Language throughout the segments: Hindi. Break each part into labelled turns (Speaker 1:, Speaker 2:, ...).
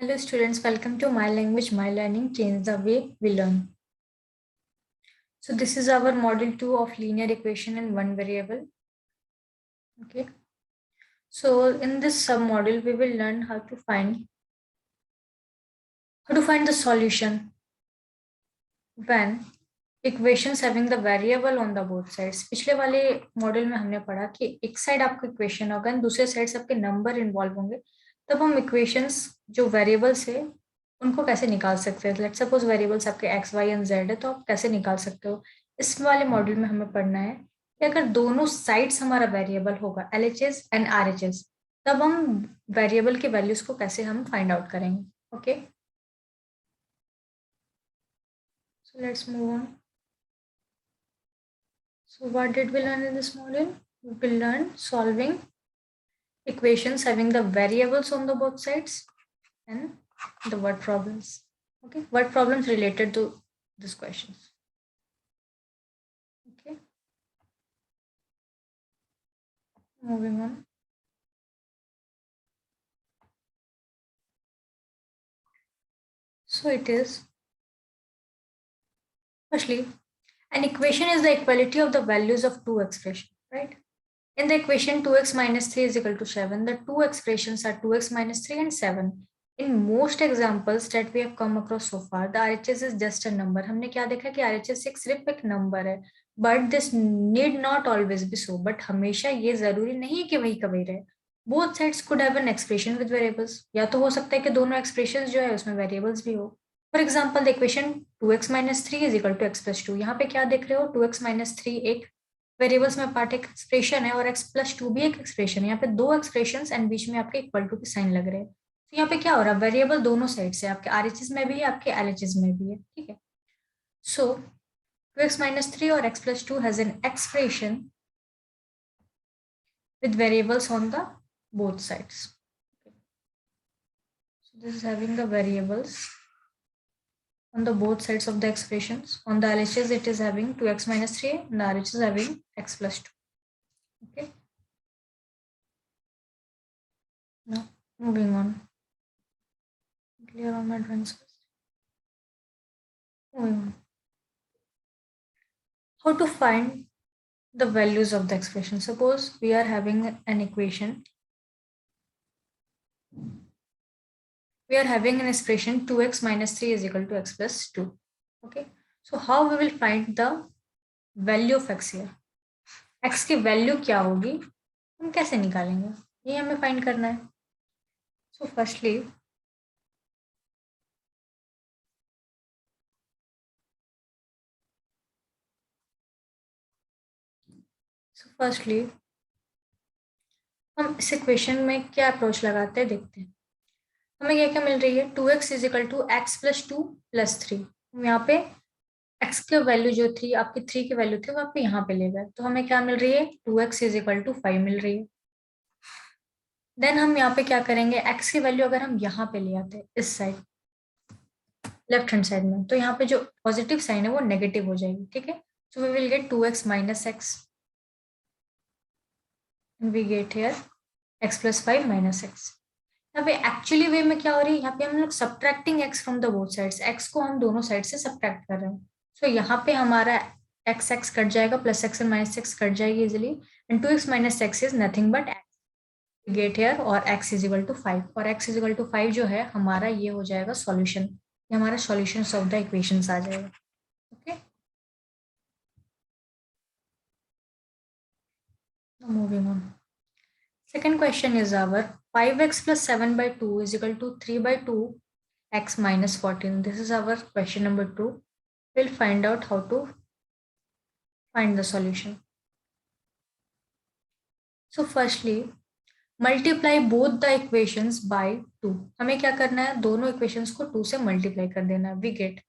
Speaker 1: Hello students, welcome to My Language, My Learning, Change the Way We Learn. So this is our model 2 of linear equation in one variable. Okay. So in this submodel, we will learn how to find the solution when equations having the variable on the both sides. पिछले वाले मॉडल में हमने पढ़ा कि एक साइड आपका इक्वेशन होगा और दूसरे साइड से आपके नंबर इन्वॉल्व होंगे, तब हम इक्वेशंस जो वेरिएबल्स है उनको कैसे निकाल सकते हैं. लेट्स सपोज वेरिएबल्स आपके एक्स वाई एंड जेड है, तो आप कैसे निकाल सकते हो. इस वाले मॉड्यूल में हमें पढ़ना है कि अगर दोनों साइड्स हमारा वेरिएबल होगा LHS एंड RHS, तब हम वेरिएबल के वैल्यूज को कैसे हम फाइंड आउट करेंगे. Okay, so let's move on. So what did we learn in this module? We will learn solving equations having the variables on the both sides and the word problems. Okay, word problems related to these questions. Okay, moving on. So it is, firstly, an equation is the equality of the values of two expressions, right? In the equation 2x minus 3 is equal to 7, the two expressions are 2x minus 3 and 7. In most examples that we have come across so far, the RHS is just a number. हमने क्या देखा कि RHS एक सिर्फ एक नंबर है, but this need not always be so. But हमेशा ये जरूरी नहीं है कि वही कभी रहे. Both sides could have an expression with variables. या तो हो सकता है कि दोनों expressions जो है उसमें variables भी हो. For example, the equation 2x minus 3 is equal to x plus 2. यहाँ पे क्या देख रहे हो, 2x minus 3 एक वेरिएबल्स में पार्ट एक एक्सप्रेशन है और x प्लस 2 भी एक एक्सप्रेशन है. यहाँ पे दो एक्सप्रेशंस एंड बीच में आपके इक्वल टू के साइन लग रहे हैं. तो यहाँ पे क्या हो रहा है, वेरिएबल दोनों साइड से आपके RHS में भी है, आपके LHS में भी है. ठीक है. सो 2x minus 3 और x plus 2 has an expression with variables on the both sides. So this is having the variables on the both sides of the expressions. On the LHS it is having 2x minus 3 and the RHS is having x plus 2. Okay. Now moving on. Clear on my drawings first. Moving on. How to find the values of the expression? Suppose we are having an equation. We are having an expression 2x minus 3 is equal to x plus 2. Okay. So how we will find the value of x here? x की वैल्यू क्या होगी, हम कैसे निकालेंगे, ये हमें फाइंड करना है. सो फर्स्टली हम इस इक्वेशन में क्या अप्रोच लगाते हैं देखते हैं. हमें क्या क्या मिल रही है, 2x is equal to x plus 2 plus 3. यहाँ पे x की वैल्यू जो थी आपकी 3 की वैल्यू थी वो आपके यहाँ पे ले गए, तो हमें क्या मिल रही है, 2x इज इक्वल टू 5 मिल रही है. देन हम यहाँ पे क्या करेंगे, x की वैल्यू अगर हम यहाँ पे ले आते हैं इस साइड लेफ्ट हैंड साइड में, तो यहाँ पे जो पॉजिटिव साइन है वो नेगेटिव हो जाएगी. ठीक है. So we will get 2x minus x and we get here x plus 5 minus x. यहाँ पे एक्चुअली वे में क्या हो रही है, यहाँ पे हम लोग subtracting x from the both sides, x को हम दोनों साइड से सब्ट्रैक्ट कर रहे हैं. सो यहाँ पे हमारा x कट जाएगा, plus x and minus x cut जाएगी easily, and 2x minus x is nothing but x. Get here और x इज इक्वल टू 5, और x इज इक्वल टू 5 जो है हमारा ये हो जाएगा सॉल्यूशन, ये हमारा सॉल्यूशन ऑफ द इक्वेशंस आ जाएगा. Okay, moving on. Second question is our 5x plus 7 by 2 is equal to 3 by 2 x minus 14. This is our question number 2. We'll find out how to find the solution. So firstly, multiply both the equations by 2. हमें क्या करना है, दोनों equations को 2 से multiply कर देना है. We get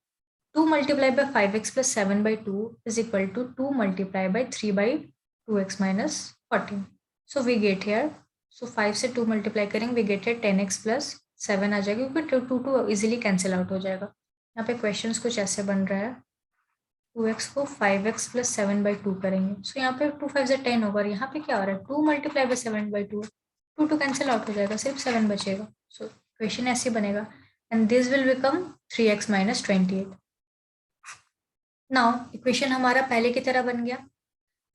Speaker 1: 2 multiplied by 5x plus 7 by 2 is equal to 2 multiplied by 3 by 2x minus 14. So we get here, so 5 से 2 मल्टीप्लाई करेंगे, we get here 10x plus 7 आ जाएगा, क्योंकि 2 इजिली कैंसिल आउट हो जाएगा. यहाँ पे क्वेश्चंस कुछ ऐसे बन रहा है, 2x को 5x plus 7 by 2 करेंगे. सो यहाँ पे 2 5 से 10 होगा, और यहाँ पे क्या हो रहा है, 2 multiplied by 7 by 2, 2 cancel out हो जाएगा, सिर्फ 7 बचेगा. सो इक्वेशन ऐसे बनेगा and this will become 3x minus 28। Now equation हमारा पहले की तरह बन गया।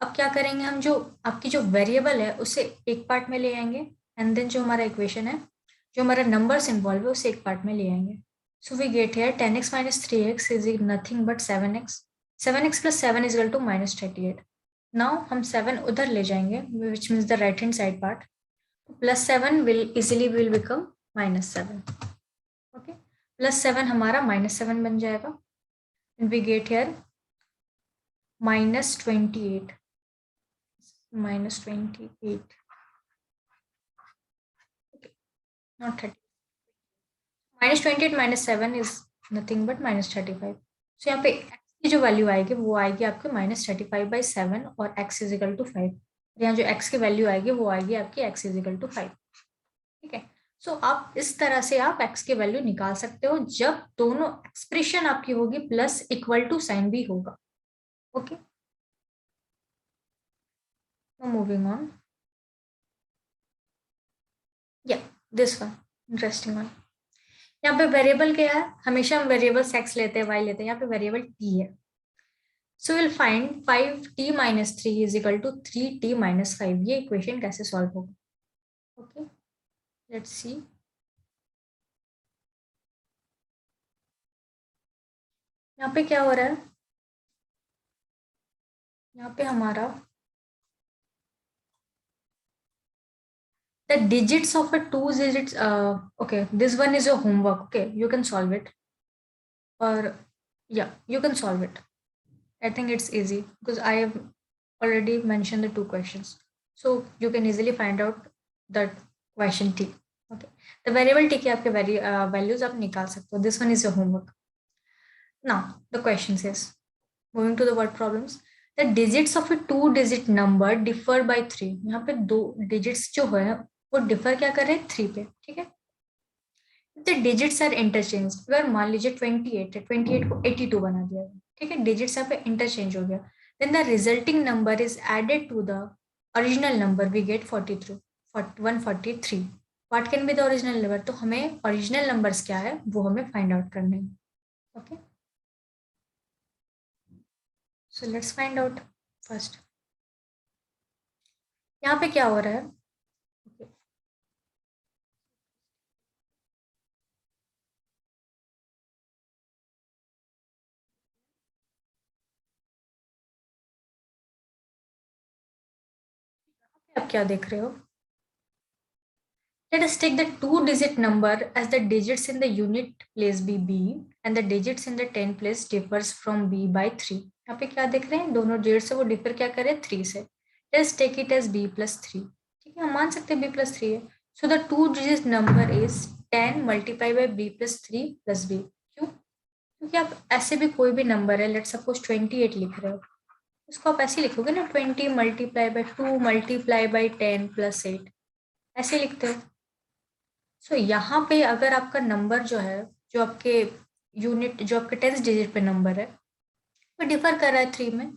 Speaker 1: अब क्या करेंगे हम, जो आपकी जो वेरिएबल है उसे एक पार्ट में ले आएंगे एंड देन जो हमारा इक्वेशन है, जो हमारा नंबर्स इन्वॉल्व है उसे एक पार्ट में ले आएंगे। So we get here 10x minus 3x is nothing but 7x. 7x plus 7 is equal to minus 38. Now हम 7 उधर ले जाएंगे which means the right hand side part. Plus 7 will easily will become minus 7. Okay. Plus 7 हमारा minus 7 बन जाएगा and we get here minus 28. Minus 28. Okay. Not 30. Minus 28 minus 7 is nothing but minus 35. So यहाँ पे x की जो वैल्यू आएगी वो आएगी आपके minus 35/7 और x is equal to 5. यहाँ जो x की वैल्यू आएगी वो आएगी आपकी x is equal to 5. ठीक है। सो आप इस तरह से आप x की वैल्यू निकाल सकते हो जब दोनों एक्सप्रेशन आपकी होगी प्लस इक्वल टू साइन भी होगा। Okay, moving on. या दिस वन इंटरेस्टिंग वन। यहाँ पे वेरिएबल क्या है, हमेशा हम वेरिएबल x लेते हैं, y लेते हैं, यहाँ पे वेरिएबल t है। So will find 5t minus 3 is equal to 3t minus 5। ये इक्वेशन कैसे सॉल्व होगा? Okay, let's see. यहाँ पे क्या हो रहा है, यहाँ पे हमारा the digits of a two digits, okay, this one is your homework. Okay, you can solve it, or yeah, you can solve it. I think it's easy because I have already mentioned the two questions, so you can easily find out that question t. Okay, the variable t के आपके values आप निकाल सकते हो. This one is your homework. Now the question says, moving to the word problems, the digits of a two digit number differ by 3. यहाँ पे दो digits जो है वो डिफर क्या कर रहे हैं 3 पे। ठीक है, द डिजिट्स आर इंटरचेंज। अगर मान लीजिए 28 है, 28 को 82 बना दिया, ठीक है, डिजिट्स यहाँ पे इंटरचेंज हो गया, then the resulting number is added to the original number, we get 43 143। What can be the original number? तो हमें ओरिजिनल नंबर्स क्या है वो हमें फाइंड आउट करने हैं। Okay, so let's find out first. यहाँ पे क्या हो रहा है, आप क्या देख रहे हो? Let us take the two-digit number as the digits in the unit place be b and the digits in the 10 place differs from b by 3. यहाँ पे क्या देख रहे हैं, दोनों digits से वो differ क्या करें 3 से। Let us take it as b plus 3. ठीक है, हम मान सकते हैं b plus 3 है। So the two-digit number is 10 multiplied by b plus 3 plus b. क्यों? क्योंकि आप ऐसे भी कोई भी नंबर है, let's suppose 28 लिख रहे हो, उसको आप ऐसे लिखोगे ना, 20 multiplied by 2 multiplied by 10 plus 8, ऐसे लिखते हो। सो यहाँ पे अगर आपका नंबर जो है, जो आपके यूनिट, जो आपके 10th डिजिट पे नंबर है वो डिफर कर रहा है 3 में,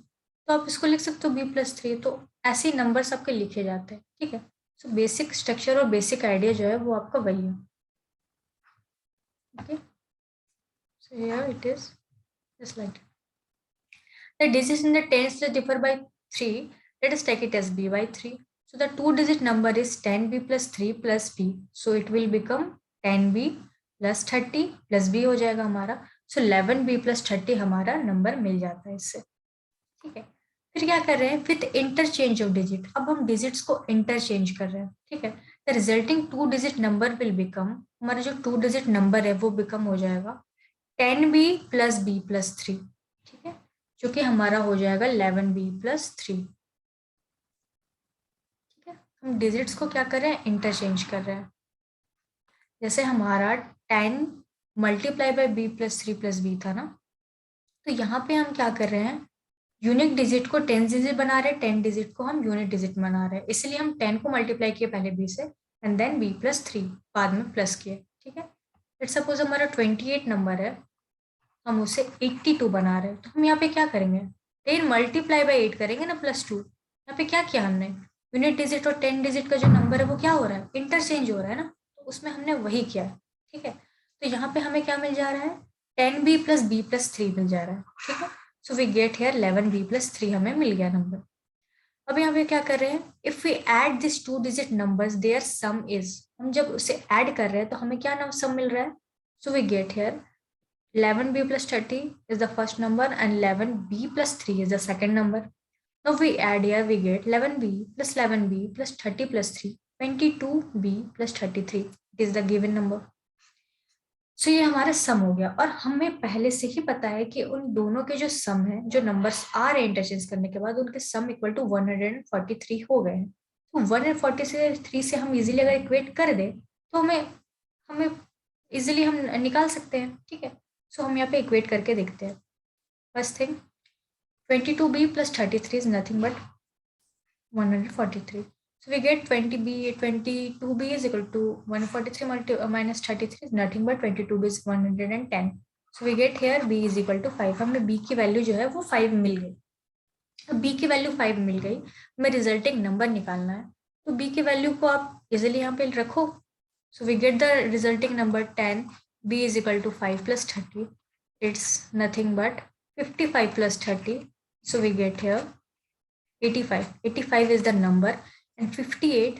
Speaker 1: तो आप इसको लिख सकते हो b plus 3। तो ऐसे ही नंबर्स आपके लिखे जाते हैं। ठीक है, सो बेसिक स्ट्रक्चर और बेसिक आइडिया जो है वो आपका वही है। Okay, so here it is just like the digits in the 10th place differ by 3, let us take it as b by 3. So the two-digit number is 10b plus 3 plus b. So it will become 10b plus 30 plus b हो जाएगा हमारा। So 11b plus 30 हमारा नंबर मिल जाता है इससे। ठीक है, फिर क्या कर रहे हैं, विथ इंटरचेंज ऑफ डिजिट। अब हम डिजिट्स को इंटरचेंज कर रहे हैं। ठीक है, the resulting two digit number will become, हमारा जो टू डिजिट नंबर है वो बिकम हो जाएगा 10b plus b plus 3। ठीक है, जो कि हमारा हो जाएगा 11b plus 3। हम डिजिट्स को क्या कर रहे हैं, इंटरचेंज कर रहे हैं। जैसे हमारा 10 multiply by b plus 3 plus b था ना, तो यहाँ पे हम क्या कर रहे हैं, यूनिक डिजिट को 10 डिजिट बना रहे हैं, 10 डिजिट को हम यूनिट डिजिट बना रहे हैं, इसलिए हम 10 को मल्टीप्लाई किए पहले b से एंड देन b plus 3 बाद में प्लस किए। ठीक है, लेट्स सपोज हमारा 28 नंबर है, हम उसे 82 बना रहे हैं, तो हम यहाँ पे क्या करेंगे, 10 मल्टीप्लाई बाय 8 करेंगे ना प्लस 2। यहाँ पे क्या किया हमने, यूनिट डिजिट और 10 डिजिट का जो नंबर है वो क्या हो रहा है, इंटरचेंज हो रहा है ना, तो उसमें हमने वही किया है। ठीक है, तो यहाँ पे हमें क्या मिल जा रहा है, 10b प्लस b प्लस 3 मिल जा रहा है। ठीक है, so we get here 11b plus 3 हमें मिल गया नंबर। अब यहाँ पे क्या कर रहे हैं, if we add this 2 digit numbers their sum is, हम जब उसे ऐड कर रहे हैं तो हमें क्या सम मिल रहा है, so we get here 11b plus 30 is the first number and 11b plus 3 is the second number. Now we add here, we get 11b plus 11b plus 30 plus 3, 22b plus 33. It is the given number. So ये हमारा सम हो गया, और हमें पहले से ही पता है कि उन दोनों के जो सम है, जो नंबर्स आ रहे हैं इंटरचेंज करने के बाद, उनके सम इक्वल टू 143 हो गए हैं। तो 143 से हम इजीली अगर इक्वेट कर दें तो हमें हमें इजीली हम निकाल सकते हैं। ठीक है, सो हम यहाँ पे इक्वेट करके देखते हैं। First thing, 22b plus 33 is nothing but 143. So we get 22b is equal to 143 minus 33 is nothing but 22b is 110. So we get here b is equal to 5. हमें b की वैल्यू जो है वो 5 मिल गई। अब b की वैल्यू 5 मिल गई, हमें रिजल्टिंग नंबर निकालना है, तो b की वैल्यू को आप इजिली यहाँ पे रखो। So we get the resulting number 10, b is equal to 5 plus 30. It's nothing but 55 plus 30. So we get here 85. 85 is the number and 58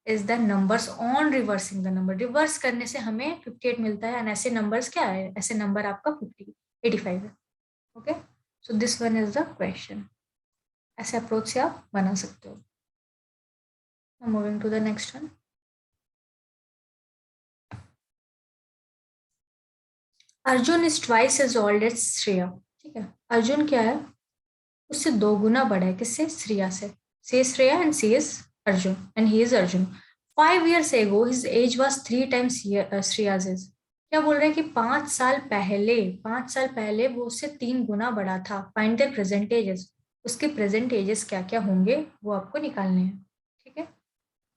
Speaker 1: is the numbers on reversing the number. Reverse करने से हमें 58 मिलता है, and ऐसे numbers क्या है, ऐसे number आपका 85 है। Okay, so this one is the question. ऐसे approach से आप बना सकते हो। Now moving to the next one. Arjun is twice as old as Shreya. ठीक है, अर्जुन क्या है, उससे 2 गुना बड़ा है, किससे, श्रेया से। She is Shreya and she is Arjun and he is Arjun. 5 years ago his age was 3 times Shreya's age। क्या बोल रहे हैं कि 5 साल पहले वो उससे 3 गुना बड़ा था। फाइंड देयर प्रेजेंट एजेस, उसके प्रेजेंट एजेस क्या क्या होंगे वो आपको निकालने हैं। ठीक है,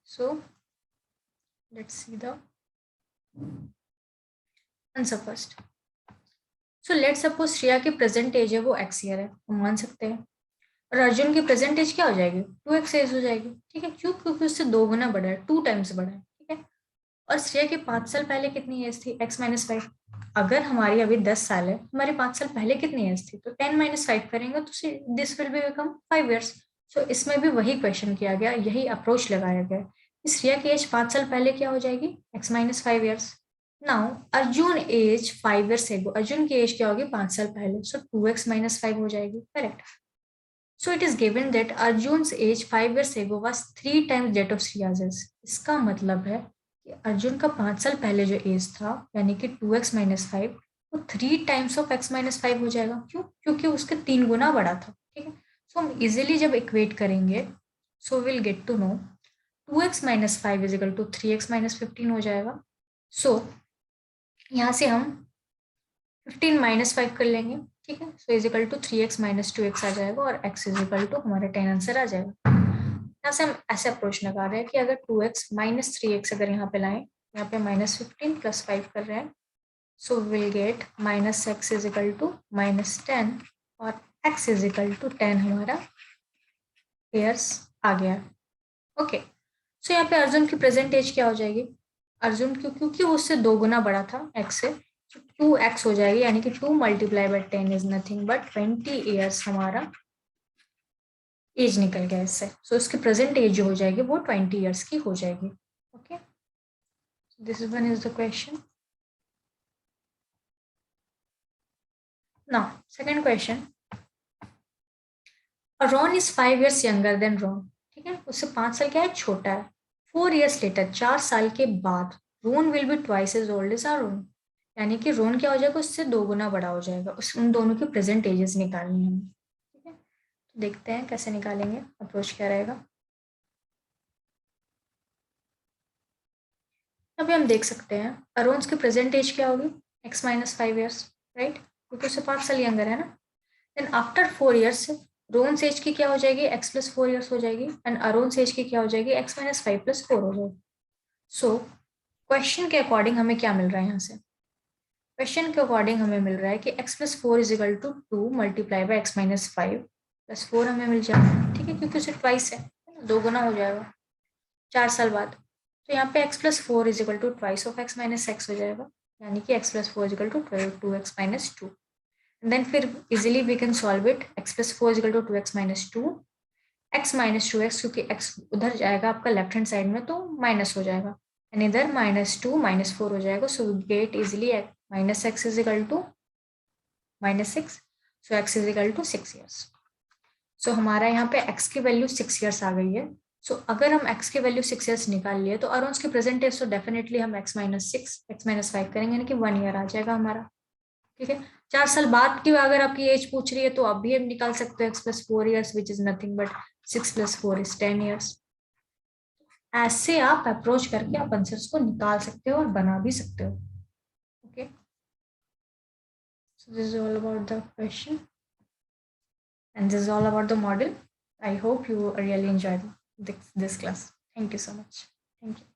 Speaker 1: so let's see the answer first. So let suppose Shreya की प्रेजेंट एज है वो x ईयर है, हम मान सकते हैं, और अर्जुन की प्रेजेंट एज क्या हो जाएगी, 2x एज हो जाएगी। ठीक है, क्यों, क्योंकि उससे 2 गुना बड़ा है, 2 टाइम्स बड़ा है। ठीक है, और श्रेया के 5 साल पहले कितनी एज थी, x माइनस 5। अगर हमारी अभी 10 साल है, हमारे 5 साल पहले कितनी एज थी, तो 10 माइनस 5 करेंगे तो this will be become 5 years। सो इसमें भी वही क्वेश्चन किया गया, यही अप्रोच लगाया गया। श्रेया की एज 5 साल पहले क्या हो जाएगी, x minus 5 years। Now Arjun age 5 years एगो, अर्जुन की एज क्या होगी, 5 साल पहले, सो 2x माइनस 5 हो जाएगी, correct. So it is given that Arjun's age 5 years ago was 3 times that of Shreya's age। इसका मतलब है कि अर्जुन का 5 साल पहले जो एज था, यानी कि 2x माइनस 5, वो 3 times ऑफ x माइनस 5 हो जाएगा। क्यों, क्योंकि उसके 3 गुना बड़ा था। ठीक है, सो हम इजिली जब इक्वेट करेंगे, so will get to know 2x minus 5 is equal to 3x minus 15 हो जाएगा। सो यहाँ से हम 15 माइनस 5 कर लेंगे। ठीक है, so is equal to 3x minus 2x आ जाएगा, और x इज इक्वल टू हमारा 10 आंसर आ जाएगा। यहाँ से हम ऐसे अप्रोच लगा रहे हैं कि अगर 2x माइनस 3x अगर यहाँ पे लाएं, यहाँ पे माइनस 15 प्लस 5 कर रहे हैं, so will get minus x is equal to minus 10 और x इज इक्वल टू 10 हमारा पेयर्स आ गया। ओके, सो यहाँ पे अर्जुन की प्रेजेंट एज क्या हो जाएगी, अर्जुन क्योंकि वो उससे 2 गुना बड़ा था x से, 2x हो जाएगी, यानी कि 2 multiply by 10 is nothing but 20 years हमारा एज निकल गया इससे। सो इसकी प्रेजेंट एज जो हो जाएगी वो 20 years की हो जाएगी। Okay, this one is the question. Now second question, Ron is 5 years younger than Ron. ठीक है, उससे 5 साल क्या है, छोटा है। 4 years लेटर, 4 साल के बाद, Ron will be twice as old as Ron, यानी कि रोन क्या हो जाएगा, उससे 2 गुना बड़ा हो जाएगा। उन दोनों की प्रेजेंट एजेस निकालनी है हमें। ठीक है, तो देखते हैं कैसे निकालेंगे, अप्रोच क्या रहेगा। अभी हम देख सकते हैं अरोन्स की प्रेजेंट एज क्या होगी, x माइनस 5 years, राइट, क्योंकि उससे 5 साल यंगर है ना। Then after 4 years roans as की क्या हो जाएगी, x प्लस 4 years हो जाएगी, एंड अरोन्स एज की क्या हो जाएगी, x माइनस 5 प्लस 4 हो जाएगी। सो क्वेश्चन के अकॉर्डिंग हमें क्या मिल रहा है यहाँ से, क्वेश्चन के अकॉर्डिंग हमें मिल रहा है कि x plus 4 is equal to 2 multiply by x minus 5 plus 4 हमें मिल जाएगा। ठीक है, क्योंकि उसे ट्वाइस है, 2 गुना हो जाएगा 4 साल बाद। तो यहाँ पे x plus 4 is equal to twice of x minus x हो जाएगा, यानी कि x plus 4 is equal to 2x minus 2। Then फिर easily we can solve it, x plus 4 is equal to 2x minus 2, x minus 2x, क्योंकि x उधर जाएगा आपका लेफ्ट हैंड साइड में तो माइनस हो जाएगा, एंड इधर माइनस 2 माइनस 4 हो जाएगा, so get easily minus x is equal to minus 6, so x is equal to 6 years. So हमारा यहाँ पे x की वैल्यू 6 ईयर्स आ गई है। सो अगर हम x की वैल्यू 6 ईयर्स निकाल लिए तो अराउंड की प्रेजेंट एज, तो डेफिनेटली हम x माइनस 6 x माइनस 5 करेंगे, यानी कि 1 ईयर आ जाएगा हमारा। ठीक है, 4 साल बाद की अगर आपकी एज पूछ रही है तो अभी हम निकाल सकते हो x plus 4 years, which is nothing but 6 plus 4 is 10 years. ऐसे आप अप्रोच करके आप आंसर्स को निकाल सकते हो और बना भी सकते हो। Okay, so this is all about the question and this is all about the model. I hope you really enjoyed this class. Thank you so much. Thank you.